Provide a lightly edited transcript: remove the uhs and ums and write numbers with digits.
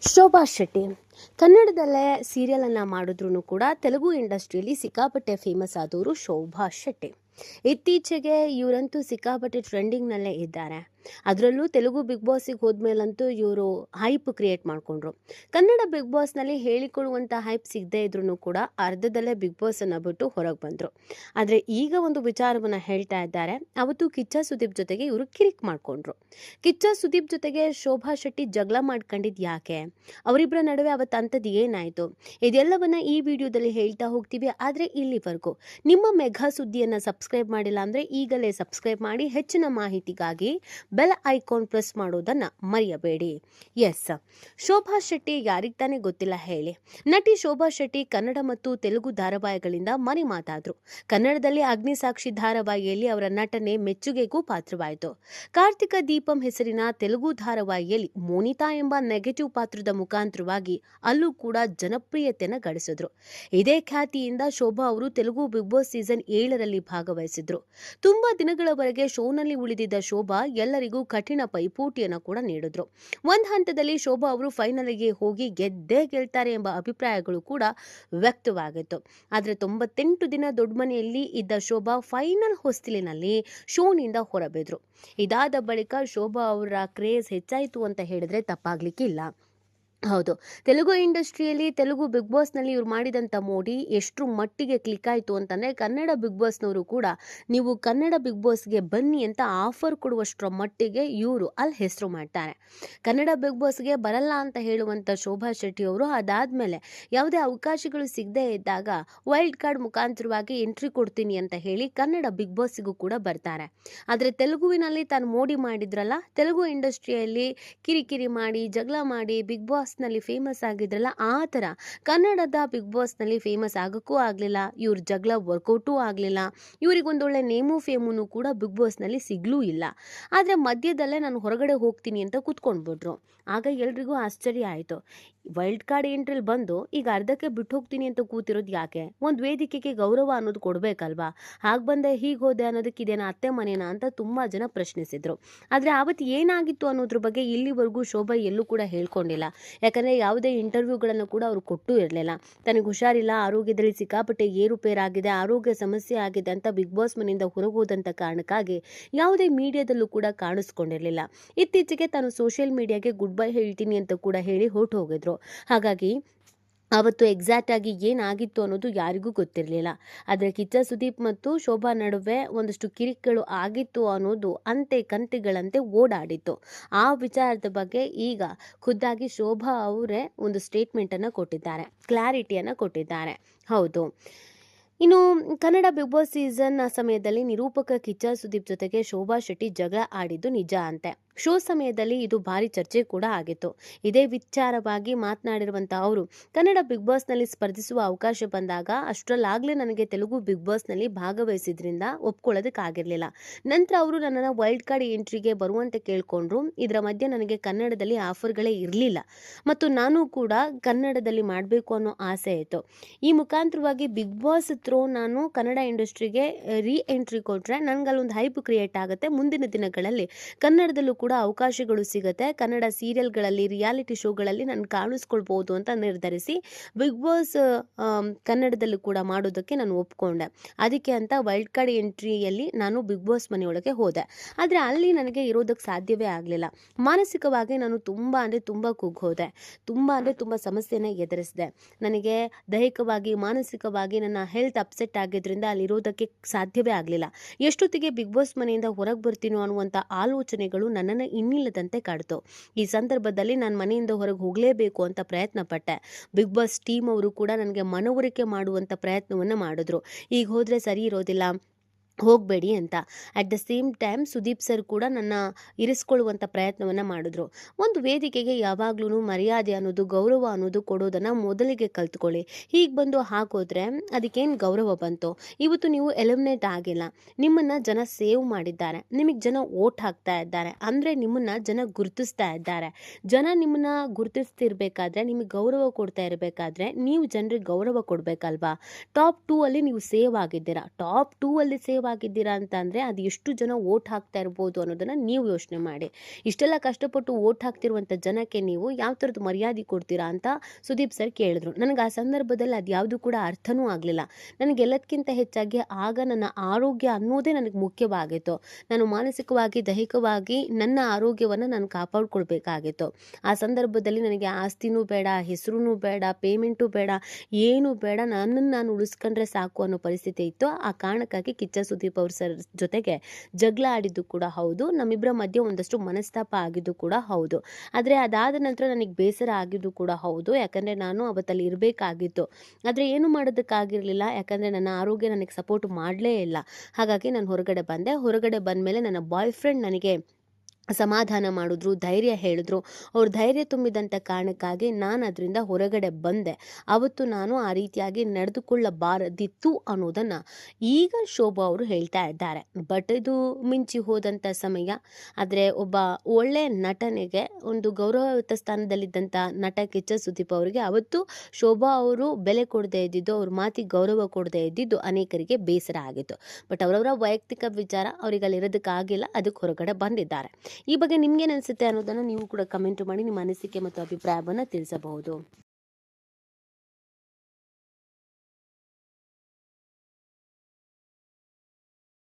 ಶೋಭಾ ಶೆಟ್ಟಿ ಕನ್ನಡದಲ್ಲೇ ಸೀರಿಯಲನ್ನು ಮಾಡಿದ್ರೂ ಕೂಡ ತೆಲುಗು ಇಂಡಸ್ಟ್ರಿಯಲ್ಲಿ ಸಿಕ್ಕಾಪಟ್ಟೆ ಫೇಮಸ್ ಆದವರು ಶೋಭಾ ಶೆಟ್ಟಿ. ಇತ್ತೀಚೆಗೆ ಇವರಂತೂ ಸಿಕ್ಕಾಪಟ್ಟೆ ಟ್ರೆಂಡಿಂಗ್ನಲ್ಲೇ ಇದ್ದಾರೆ. ಅದರಲ್ಲೂ ತೆಲುಗು ಬಿಗ್ ಬಾಸಿಗೆ ಹೋದ್ಮೇಲಂತೂ ಇವರು ಹೈಪ್ ಕ್ರಿಯೇಟ್ ಮಾಡಿಕೊಂಡ್ರು. ಕನ್ನಡ ಬಿಗ್ ಬಾಸ್ನಲ್ಲಿ ಹೇಳಿಕೊಳ್ಳುವಂಥ ಹೈಪ್ ಸಿಗದೇ ಇದ್ರೂ ಕೂಡ ಅರ್ಧದಲ್ಲೇ ಬಿಗ್ ಬಾಸನ್ನು ಬಿಟ್ಟು ಹೊರಗೆ ಬಂದರು. ಆದರೆ ಈಗ ಒಂದು ವಿಚಾರವನ್ನು ಹೇಳ್ತಾ ಇದ್ದಾರೆ. ಅವತ್ತು ಕಿಚ್ಚ ಸುದೀಪ್ ಜೊತೆಗೆ ಇವರು ಕಿರಿಕ್ ಮಾಡಿಕೊಂಡ್ರು. ಕಿಚ್ಚ ಸುದೀಪ್ ಜೊತೆಗೆ ಶೋಭಾ ಶೆಟ್ಟಿ ಜಗಳ ಮಾಡ್ಕೊಂಡಿದ್ದು ಯಾಕೆ, ಅವರಿಬ್ಬರ ನಡುವೆ ಅವತ್ತು ಅಂಥದ್ದು ಏನಾಯಿತು, ಇದೆಲ್ಲವನ್ನ ಈ ವಿಡಿಯೋದಲ್ಲಿ ಹೇಳ್ತಾ ಹೋಗ್ತೀವಿ. ಆದರೆ ಇಲ್ಲಿವರೆಗೂ ನಿಮ್ಮ ಮೆಘಾ ಸುದ್ದಿಯನ್ನು ಸಬ್ಸ್ಕ್ರೈಬ್ ಮಾಡಿಲ್ಲ ಅಂದರೆ ಈಗಲೇ ಸಬ್ಸ್ಕ್ರೈಬ್ ಮಾಡಿ. ಹೆಚ್ಚಿನ ಮಾಹಿತಿಗಾಗಿ ಬೆಲ್ ಐಕಾನ್ ಪ್ರೆಸ್ ಮಾಡೋದನ್ನು ಮರೆಯಬೇಡಿ. ಎಸ್, ಶೋಭಾ ಶೆಟ್ಟಿ ಯಾರಿಗೆ ತಾನೇ ಗೊತ್ತಿಲ್ಲ ಹೇಳಿ. ನಟಿ ಶೋಭಾ ಶೆಟ್ಟಿ ಕನ್ನಡ ಮತ್ತು ತೆಲುಗು ಧಾರಾವಾಹಿಗಳಿಂದ ಮನೆ ಮಾತಾದ್ರು. ಕನ್ನಡದಲ್ಲಿ ಅಗ್ನಿಸಾಕ್ಷಿ ಧಾರಾವಾಹಿಯಲ್ಲಿ ಅವರ ನಟನೆ ಮೆಚ್ಚುಗೆಗೂ ಪಾತ್ರವಾಯಿತು. ಕಾರ್ತಿಕ ದೀಪಂ ಹೆಸರಿನ ತೆಲುಗು ಧಾರಾವಾಹಿಯಲ್ಲಿ ಮೋನಿತಾ ಎಂಬ ನೆಗೆಟಿವ್ ಪಾತ್ರದ ಮುಖಾಂತರವಾಗಿ ಅಲ್ಲೂ ಕೂಡ ಜನಪ್ರಿಯತೆಯನ್ನು ಗಳಿಸಿದ್ರು. ಇದೇ ಖ್ಯಾತಿಯಿಂದ ಶೋಭಾ ಅವರು ತೆಲುಗು ಬಿಗ್ ಬಾಸ್ ಸೀಸನ್ 7ರಲ್ಲಿ ಭಾಗವಹಿಸಿದ್ರು. ತುಂಬಾ ದಿನಗಳವರೆಗೆ ಶೋನಲ್ಲಿ ಉಳಿದಿದ್ದ ಶೋಭಾ ಎಲ್ಲರಿಗೂ ಕಠಿಣ ಪೈಪೋಟಿಯನ್ನು ಕೂಡ ನೀಡಿದ್ರು. ಒಂದು ಹಂತದಲ್ಲಿ ಶೋಭಾ ಅವರು ಫೈನಲ್ಗೆ ಹೋಗಿ ಗೆದ್ದೇ ಗೆಲ್ತಾರೆ ಎಂಬ ಅಭಿಪ್ರಾಯಗಳು ಕೂಡ ವ್ಯಕ್ತವಾಗಿತ್ತು. ಆದರೆ 98 ದಿನ ದೊಡ್ಡ ಮನೆಯಲ್ಲಿ ಇದ್ದ ಶೋಭಾ ಫೈನಲ್ ಹೊಸ್ತಿಲಿನಲ್ಲಿ ಶೋನಿಂದ ಹೊರಬಿದ್ರು. ಇದಾದ ಬಳಿಕ ಶೋಭಾ ಅವರ ಕ್ರೇಜ್ ಹೆಚ್ಚಾಯಿತು ಅಂತ ಹೇಳಿದ್ರೆ ತಪ್ಪಾಗ್ಲಿಕ್ಕಿಲ್ಲ. ಹೌದು, ತೆಲುಗು ಇಂಡಸ್ಟ್ರಿಯಲ್ಲಿ ತೆಲುಗು ಬಿಗ್ ಬಾಸ್ನಲ್ಲಿ ಇವ್ರು ಮಾಡಿದಂಥ ಮೋಡಿ ಎಷ್ಟು ಮಟ್ಟಿಗೆ ಕ್ಲಿಕ್ ಆಯಿತು ಅಂತಂದರೆ, ಕನ್ನಡ ಬಿಗ್ ಬಾಸ್ನವರು ಕೂಡ ನೀವು ಕನ್ನಡ ಬಿಗ್ ಬಾಸ್ಗೆ ಬನ್ನಿ ಅಂತ ಆಫರ್ ಕೊಡುವಷ್ಟರ ಮಟ್ಟಿಗೆ ಇವರು ಅಲ್ಲಿ ಹೆಸರು ಮಾಡ್ತಾರೆ. ಕನ್ನಡ ಬಿಗ್ ಬಾಸ್ಗೆ ಬರಲ್ಲ ಅಂತ ಹೇಳುವಂಥ ಶೋಭಾ ಶೆಟ್ಟಿ ಅವರು ಅದಾದಮೇಲೆ ಯಾವುದೇ ಅವಕಾಶಗಳು ಸಿಗದೇ ಇದ್ದಾಗ ವೈಲ್ಡ್ ಕಾರ್ಡ್ ಮುಖಾಂತರವಾಗಿ ಎಂಟ್ರಿ ಕೊಡ್ತೀನಿ ಅಂತ ಹೇಳಿ ಕನ್ನಡ ಬಿಗ್ ಬಾಸ್ಸಿಗೂ ಕೂಡ ಬರ್ತಾರೆ. ಆದರೆ ತೆಲುಗುವಿನಲ್ಲಿ ತಾನು ಮೋಡಿ ಮಾಡಿದ್ರಲ್ಲ, ತೆಲುಗು ಇಂಡಸ್ಟ್ರಿಯಲ್ಲಿ ಕಿರಿಕಿರಿ ಮಾಡಿ ಜಗಳ ಮಾಡಿ ಬಿಗ್ ಬಾಸ್ ನಲ್ಲಿ ಫೇಮಸ್ ಆಗಿದ್ರಲ್ಲ, ಆ ಥರ ಕನ್ನಡದ ಬಿಗ್ ಬಾಸ್ನಲ್ಲಿ ಫೇಮಸ್ ಆಗೋಕ್ಕೂ ಆಗಲಿಲ್ಲ. ಇವ್ರ ಜಗಳ ವರ್ಕೌಟೂ ಆಗಲಿಲ್ಲ. ಇವರಿಗೊಂದೊಳ್ಳೆ ನೇಮು ಫೇಮೂ ಕೂಡ ಬಿಗ್ ಬಾಸ್ನಲ್ಲಿ ಸಿಗ್ಲೂ ಇಲ್ಲ. ಆದರೆ ಮಧ್ಯದಲ್ಲೇ ನಾನು ಹೊರಗಡೆ ಹೋಗ್ತೀನಿ ಅಂತ ಕೂತ್ಕೊಂಡ್ಬಿಟ್ರು. ಆಗ ಎಲ್ರಿಗೂ ಆಶ್ಚರ್ಯ ಆಯಿತು. ವೈಲ್ಡ್ ಕಾರ್ಡ್ ಎಂಟ್ರಿಲಿ ಬಂದು ಈಗ ಅರ್ಧಕ್ಕೆ ಬಿಟ್ಟು ಹೋಗ್ತೀನಿ ಅಂತ ಕೂತಿರೋದು ಯಾಕೆ? ಒಂದು ವೇದಿಕೆಗೆ ಗೌರವ ಅನ್ನೋದು ಕೊಡಬೇಕಲ್ವಾ? ಹಾಗೆ ಬಂದೆ ಹೀಗೆ ಹೋದೆ ಅನ್ನೋದಕ್ಕೆ ಇದೇನಾ ಅತ್ತೆ ಮನೇನಾ ಅಂತ ತುಂಬ ಜನ ಪ್ರಶ್ನಿಸಿದ್ರು. ಆದರೆ ಆವತ್ತು ಏನಾಗಿತ್ತು ಅನ್ನೋದ್ರ ಬಗ್ಗೆ ಇಲ್ಲಿವರೆಗೂ ಶೋಭಾ ಎಲ್ಲೂ ಕೂಡ ಹೇಳ್ಕೊಂಡಿಲ್ಲ. ಯಾಕಂದರೆ ಯಾವುದೇ ಇಂಟರ್ವ್ಯೂಗಳನ್ನು ಕೂಡ ಅವರು ಕೊಟ್ಟೂ ಇರಲಿಲ್ಲ. ತನಗೆ ಹುಷಾರಿಲ್ಲ, ಆರೋಗ್ಯದಲ್ಲಿ ಸಿಕ್ಕಾಪಟ್ಟೆ ಏರುಪೇರಾಗಿದೆ, ಆರೋಗ್ಯ ಸಮಸ್ಯೆ ಆಗಿದೆ ಅಂತ ಬಿಗ್ ಬಾಸ್ ಮನೆಯಿಂದ ಹೊರಗೆ ಹೋದಂಥ ಕಾರಣಕ್ಕಾಗಿ ಯಾವುದೇ ಮೀಡಿಯಾದಲ್ಲೂ ಕೂಡ ಕಾಣಿಸ್ಕೊಂಡಿರಲಿಲ್ಲ. ಇತ್ತೀಚೆಗೆ ತಾನು ಸೋಷಿಯಲ್ ಮೀಡಿಯಾಗೆ ಗುಡ್ ಬೈ ಹೇಳ್ತೀನಿ ಅಂತ ಕೂಡ ಹೇಳಿ ಹೊರಟು ಹೋಗಿದ್ರು. ಹಾಗಾಗಿ ಅವತ್ತು ಎಕ್ಸಾಕ್ಟ್ ಆಗಿ ಏನಾಗಿತ್ತು ಅನ್ನೋದು ಯಾರಿಗೂ ಗೊತ್ತಿರಲಿಲ್ಲ. ಆದರೆ ಕಿಚ್ಚ ಸುದೀಪ್ ಮತ್ತು ಶೋಭಾ ನಡುವೆ ಒಂದಷ್ಟು ಕಿರಿಕಗಳು ಆಗಿತ್ತು ಅನ್ನೋದು ಅಂತೆ ಕಂತೆಗಳಂತೆ ಓಡಾಡಿತ್ತು. ಆ ವಿಚಾರದ ಬಗ್ಗೆ ಈಗ ಖುದ್ದಾಗಿ ಶೋಭಾ ಅವರೇ ಒಂದು ಸ್ಟೇಟ್ಮೆಂಟನ್ನು ಕೊಟ್ಟಿದ್ದಾರೆ, ಕ್ಲಾರಿಟಿಯನ್ನು ಕೊಟ್ಟಿದ್ದಾರೆ. ಹೌದು, ಇನ್ನು ಕನ್ನಡ ಬಿಗ್ ಬಾಸ್ ಸೀಸನ್ ಸಮಯದಲ್ಲಿ ನಿರೂಪಕ ಕಿಚ್ಚ ಸುದೀಪ್ ಜೊತೆಗೆ ಶೋಭಾ ಶೆಟ್ಟಿ ಜಗಳ ಆಡಿದ್ದು ನಿಜ ಅಂತೆ. ಶೋ ಸಮಯದಲ್ಲಿ ಇದು ಭಾರಿ ಚರ್ಚೆ ಕೂಡ ಆಗಿತ್ತು. ಇದೇ ವಿಚಾರವಾಗಿ ಮಾತನಾಡಿರುವಂಥ ಅವರು, ಕನ್ನಡ ಬಿಗ್ ಬಾಸ್ನಲ್ಲಿ ಸ್ಪರ್ಧಿಸುವ ಅವಕಾಶ ಬಂದಾಗ ಅಷ್ಟರಲ್ಲಾಗಲೇ ನನಗೆ ತೆಲುಗು ಬಿಗ್ ಬಾಸ್ನಲ್ಲಿ ಭಾಗವಹಿಸಿದ್ರಿಂದ ಒಪ್ಕೊಳ್ಳೋದಕ್ಕಾಗಿರಲಿಲ್ಲ. ನಂತರ ಅವರು ನನ್ನನ್ನು ವೈಲ್ಡ್ ಕಾರ್ಡ್ ಎಂಟ್ರಿಗೆ ಬರುವಂತೆ ಕೇಳಿಕೊಂಡ್ರು. ಇದರ ಮಧ್ಯೆ ನನಗೆ ಕನ್ನಡದಲ್ಲಿ ಆಫರ್ಗಳೇ ಇರಲಿಲ್ಲ ಮತ್ತು ನಾನು ಕೂಡ ಕನ್ನಡದಲ್ಲಿ ಮಾಡಬೇಕು ಅನ್ನೋ ಆಸೆ ಇತ್ತು. ಈ ಮುಖಾಂತರವಾಗಿ ಬಿಗ್ ಬಾಸ್ ಥ್ರೂ ನಾನು ಕನ್ನಡ ಇಂಡಸ್ಟ್ರಿಗೆ ರೀ ಎಂಟ್ರಿ ಕೊಟ್ಟರೆ ನನಗಲ್ಲೊಂದು ಹೈಪ್ ಕ್ರಿಯೇಟ್ ಆಗುತ್ತೆ. ಮುಂದಿನ ದಿನಗಳಲ್ಲಿ ಕನ್ನಡದಲ್ಲೂ ಕೂಡ ಅವಕಾಶಗಳು ಸಿಗುತ್ತೆ. ಕನ್ನಡ ಸೀರಿಯಲ್ಗಳಲ್ಲಿ, ರಿಯಾಲಿಟಿ ಶೋಗಳಲ್ಲಿ ನಾನು ಕಾಣಿಸ್ಕೊಳ್ಬೋದು ಅಂತ ನಿರ್ಧರಿಸಿ ಬಿಗ್ ಬಾಸ್ ಕನ್ನಡದಲ್ಲೂ ಕೂಡ ಮಾಡೋದಕ್ಕೆ ನಾನು ಒಪ್ಕೊಂಡೆ. ಅದಕ್ಕೆ ಅಂತ ವೈಲ್ಡ್ ಕಾರ್ಡ್ ಎಂಟ್ರಿಯಲ್ಲಿ ನಾನು ಬಿಗ್ ಬಾಸ್ ಮನೆಯೊಳಗೆ ಹೋದೆ. ಆದರೆ ಅಲ್ಲಿ ನನಗೆ ಇರೋದಕ್ಕೆ ಸಾಧ್ಯವೇ ಆಗಲಿಲ್ಲ. ಮಾನಸಿಕವಾಗಿ ನಾನು ತುಂಬ ಅಂದರೆ ತುಂಬ ಕುಗ್ಗೋದೆ. ತುಂಬ ಅಂದರೆ ತುಂಬ ಸಮಸ್ಯೆನ ಎದುರಿಸಿದೆ. ನನಗೆ ದೈಹಿಕವಾಗಿ ಮಾನಸಿಕವಾಗಿ ನನ್ನ ಹೆಲ್ತ್ ಅಪ್ಸೆಟ್ ಆಗಿದ್ದರಿಂದ ಅಲ್ಲಿರೋದಕ್ಕೆ ಸಾಧ್ಯವೇ ಆಗಲಿಲ್ಲ. ಎಷ್ಟೊತ್ತಿಗೆ ಬಿಗ್ ಬಾಸ್ ಮನೆಯಿಂದ ಹೊರಗೆ ಬರ್ತೀನೋ ಅನ್ನುವಂಥ ಆಲೋಚನೆಗಳು ನನ್ನನ್ನು ಇನ್ನಿಲ್ಲದಂತೆ ಕಾಡ್ತು. ಈ ಸಂದರ್ಭದಲ್ಲಿ ನಾನು ಮನೆಯಿಂದ ಹೊರಗೆ ಹೋಗಲೇಬೇಕು ಅಂತ ಪ್ರಯತ್ನ ಪಟ್ಟೆ. ಬಿಗ್ ಬಾಸ್ ಟೀಮ್ ಅವರು ಕೂಡ ನನಗೆ ಮನವರಿಕೆ ಮಾಡುವಂಥ ಪ್ರಯತ್ನವನ್ನು ಮಾಡಿದ್ರು. ಈಗ ಹೋದರೆ ಸರಿ ಇರೋದಿಲ್ಲ, ಹೋಗಬೇಡಿ ಅಂತ. At the same time Sudeep sir ಕೂಡ ನನ್ನ ಇರಿಸ್ಕೊಳ್ಳುವಂಥ ಪ್ರಯತ್ನವನ್ನು ಮಾಡಿದ್ರು. ಒಂದು ವೇದಿಕೆಗೆ ಯಾವಾಗ್ಲೂ ಮರ್ಯಾದೆ ಅನ್ನೋದು, ಗೌರವ ಅನ್ನೋದು ಕೊಡೋದನ್ನು ಮೊದಲಿಗೆ ಕಲ್ತ್ಕೊಳ್ಳಿ. ಹೀಗೆ ಬಂದು ಹಾಕೋದ್ರೆ ಅದಕ್ಕೇನು ಗೌರವ ಬಂತು? ಇವತ್ತು ನೀವು ಎಲಿಮಿನೇಟ್ ಆಗಿಲ್ಲ, ನಿಮ್ಮನ್ನು ಜನ ಸೇವ್ ಮಾಡಿದ್ದಾರೆ, ನಿಮಗೆ ಜನ ಓಟ್ ಹಾಕ್ತಾ ಇದ್ದಾರೆ, ಅಂದರೆ ನಿಮ್ಮನ್ನು ಜನ ಗುರುತಿಸ್ತಾ ಇದ್ದಾರೆ. ಜನ ನಿಮ್ಮನ್ನು ಗುರುತಿಸ್ತಿರ್ಬೇಕಾದ್ರೆ, ನಿಮಗೆ ಗೌರವ ಕೊಡ್ತಾ ಇರಬೇಕಾದ್ರೆ ನೀವು ಜನರಿಗೆ ಗೌರವ ಕೊಡಬೇಕಲ್ವಾ? ಟಾಪ್ 2 ಅಲ್ಲಿ ನೀವು ಸೇವ್ ಆಗಿದ್ದೀರಾ. ಟಾಪ್ 2 ಅಲ್ಲಿ ಸೇವ್ ಮುಖ್ಯವಾಗಿದ್ದೀರಾ ಅಂತ ಅಂದರೆ ಅದು ಎಷ್ಟು ಜನ ವೋಟ್ ಹಾಕ್ತಾ ಇರ್ಬೋದು ಅನ್ನೋದನ್ನು ನೀವು ಯೋಚನೆ ಮಾಡಿ. ಇಷ್ಟೆಲ್ಲ ಕಷ್ಟಪಟ್ಟು ವೋಟ್ ಹಾಕ್ತಿರುವಂಥ ಜನಕ್ಕೆ ನೀವು ಯಾವ ಥರದ್ದು ಮರ್ಯಾದೆ ಕೊಡ್ತೀರಾ ಅಂತ ಸುದೀಪ್ ಸರ್ ಕೇಳಿದ್ರು. ನನಗೆ ಆ ಸಂದರ್ಭದಲ್ಲಿ ಅದು ಯಾವುದು ಕೂಡ ಅರ್ಥನೂ ಆಗಲಿಲ್ಲ. ನನಗೆಲ್ಲದಕ್ಕಿಂತ ಹೆಚ್ಚಾಗಿ ಆಗ ನನ್ನ ಆರೋಗ್ಯ ಅನ್ನೋದೇ ನನಗೆ ಮುಖ್ಯವಾಗಿತ್ತು. ನಾನು ಮಾನಸಿಕವಾಗಿ ದೈಹಿಕವಾಗಿ ನನ್ನ ಆರೋಗ್ಯವನ್ನು ನಾನು ಕಾಪಾಡ್ಕೊಳ್ಬೇಕಾಗಿತ್ತು. ಆ ಸಂದರ್ಭದಲ್ಲಿ ನನಗೆ ಆಸ್ತಿನೂ ಬೇಡ, ಹೆಸರೂ ಬೇಡ, ಪೇಮೆಂಟು ಬೇಡ, ಏನೂ ಬೇಡ, ನನ್ನನ್ನು ನಾನು ಉಳಿಸ್ಕೊಂಡ್ರೆ ಸಾಕು ಅನ್ನೋ ಪರಿಸ್ಥಿತಿ ಇತ್ತು. ಆ ಕಾರಣಕ್ಕಾಗಿ ಕಿಚ್ಚ ಸುದೀಪ್ ಅವ್ರ ಸರ್ ಜೊತೆಗೆ ಜಗಳ ಆಡಿದ್ದು ಕೂಡ ಹೌದು. ನಮ್ಮಿಬ್ಬರ ಮಧ್ಯೆ ಒಂದಷ್ಟು ಮನಸ್ತಾಪ ಆಗಿದ್ದು ಕೂಡ ಹೌದು. ಆದರೆ ಅದಾದ ನಂತರ ನನಗೆ ಬೇಸರ ಆಗಿದ್ದು ಕೂಡ ಹೌದು. ಯಾಕಂದರೆ ನಾನು ಅವತ್ತಲ್ಲಿ ಇರಬೇಕಾಗಿತ್ತು. ಆದರೆ ಏನು ಮಾಡೋದಕ್ಕಾಗಿರಲಿಲ್ಲ. ಯಾಕಂದರೆ ನನ್ನ ಆರೋಗ್ಯ ನನಗೆ ಸಪೋರ್ಟ್ ಮಾಡಲೇ ಇಲ್ಲ. ಹಾಗಾಗಿ ನಾನು ಹೊರಗಡೆ ಬಂದೆ. ಹೊರಗಡೆ ಬಂದಮೇಲೆ ನನ್ನ ಬಾಯ್ ಫ್ರೆಂಡ್ ನನಗೆ ಸಮಾಧಾನ ಮಾಡಿದ್ರು, ಧೈರ್ಯ ಹೇಳಿದ್ರು. ಅವ್ರು ಧೈರ್ಯ ತುಂಬಿದಂಥ ಕಾರಣಕ್ಕಾಗಿ ನಾನು ಅದರಿಂದ ಹೊರಗಡೆ ಬಂದೆ. ಅವತ್ತು ನಾನು ಆ ರೀತಿಯಾಗಿ ನಡೆದುಕೊಳ್ಳಬಾರದಿತ್ತು ಅನ್ನೋದನ್ನು ಈಗ ಶೋಭಾ ಅವರು ಹೇಳ್ತಾ ಇದ್ದಾರೆ. ಬಟ್ ಇದು ಮಿಂಚಿ ಹೋದಂಥ ಸಮಯ. ಆದರೆ ಒಬ್ಬ ಒಳ್ಳೆಯ ನಟನಿಗೆ, ಒಂದು ಗೌರವಯುತ ಸ್ಥಾನದಲ್ಲಿದ್ದಂಥ ನಟ ಕಿಚ್ಚ ಸುದೀಪ್ ಅವರಿಗೆ ಅವತ್ತು ಶೋಭಾ ಅವರು ಬೆಲೆ ಕೊಡದೇ ಇದ್ದಿದ್ದು, ಅವ್ರ ಮಾತಿಗೆ ಗೌರವ ಕೊಡದೇ ಇದ್ದಿದ್ದು ಅನೇಕರಿಗೆ ಬೇಸರ ಆಗಿತ್ತು. ಬಟ್ ಅವರವರ ವೈಯಕ್ತಿಕ ವಿಚಾರ, ಅವರಿಗೆ ಅಲ್ಲಿ ಇರೋದಕ್ಕಾಗಿಲ್ಲ, ಅದಕ್ಕೆ ಹೊರಗಡೆ ಬಂದಿದ್ದಾರೆ. ಈ ಬಗ್ಗೆ ನಿಮ್ಗೇನು ಅನಿಸುತ್ತೆ ಅನ್ನೋದನ್ನು ನೀವು ಕೂಡ ಕಮೆಂಟ್ ಮಾಡಿ ನಿಮ್ಮ ಅನಿಸಿಕೆ ಮತ್ತು ಅಭಿಪ್ರಾಯವನ್ನು ತಿಳಿಸಬಹುದು.